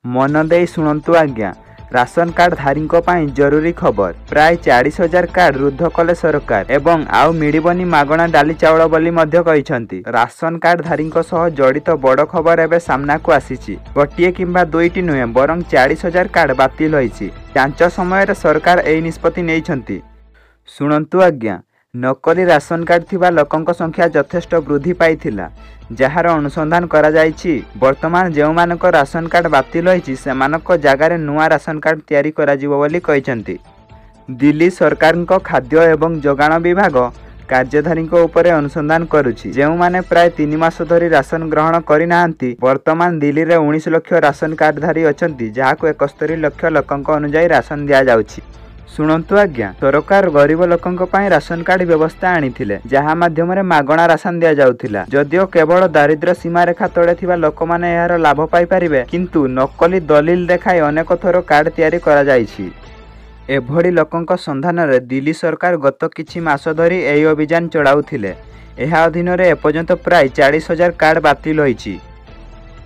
मन देई शुणु आज्ञा राशन कार्ड धारी जरूरी खबर प्राय 40,000 कार्ड रुद्ध कले सरकार एवं आउ मिलबनी मागणा डाली चाउल बोली कहिसंती। राशन कार्ड धारी जड़ित बड़ खबर एवं सामना को आसी गोटे किंबा दुईटी नुहे बरं 40,000 कार्ड बातिल होईछि। जांच समय सरकार एही निष्पत्ति नेइछंती। शुणु आज्ञा नकली राशन कार्ड थिबा लोकंक संख्या यथेष्ट वृद्धि पाइथिला जार अनुसंधान करा जायछि। वर्तमान जेउ मानक राशन कार्ड बातिल होईछि सेमानक जगार नुआ राशन कार्ड तैयारी करा जिवो बोली कहिसंती। दिल्ली सरकारक खाद्य एवं जोगाण विभाग कार्यधारी उपरे अनुसंधान करुछि जेउ माने प्राय 3 मास धरी राशन ग्रहण करिनाहांती। वर्तमान दिल्ली रे 19 लाख राशन कार्डधारी अछंती जहाको 71 लाख लोकंक अनुसार राशन दिया जाउछि। शुणु आज्ञा सरकार गरीब लोकंक पई राशन कार्ड व्यवस्था आनिथिले जहा माध्यम रे मागणा राशन दिया जाउथिला। जदियो केवल दारिद्र्य सीमा रेखा तळे थिबा लोक माने यार लाभ पाई परिबे किंतु नकली दलिल देखाई अनेक थोर कार्ड तैयारी करा जायछि। एभଳି लोकंक संधान रे दिल्ली सरकार गत किछि मास धरी एही अभियान चलाउथिले। एहा अधीन रे एपर्यंत प्राय 40,000 कार्ड बातिल होईछि।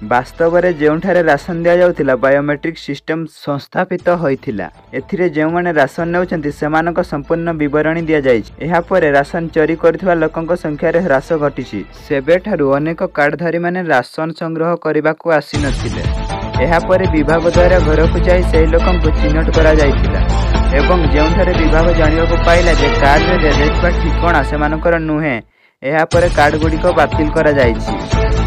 वास्तव में जोठारे राशन दि जाउथिला बायोमेट्रिक सिस्टम संस्थापित होइथिला। एथिरे जेउ माने राशन नेउछंती सेमानक संपूर्ण विवरणी दिया जायछि। एहा परे राशन चोरी करथिबा लोकंक संख्या रे ह्रास घटिछि। सेबेठारु अनेक कार्डधारी माने राशन संग्रह करबाकू आसी नथिले। एहा परे विभाग द्वारा घर को जाई सेही लोकंक चिन्हट करा जायथिला एवं जोठारे विभाग जानिबाकू पाइला जे कार्ड रे दियाଯାଇଥିବା ठिकाना सेमानकर नुहे एहा परे कार्ड गुडीको बातिल करा जायछि।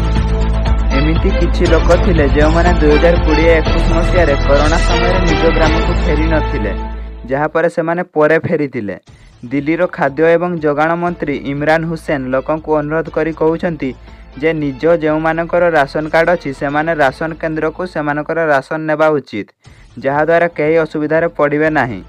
एमिति किछि लोक थिले जो माने 2020-21 मसिया कोरोना समय निज ग्राम को फेरी नथिले जहा पर से माने परे फेरी थिले। दिल्ली रो खाद्य एवं जोगाण मंत्री इमरान हुसैन लोकन को अनुरोध करी कहउछंती जे निज जो मानकर राशन कार्ड अछि से माने राशन केंद्र को से मानकर राशन नेबा उचित जहा द्वारा कई असुविधा पड़िबे नाही।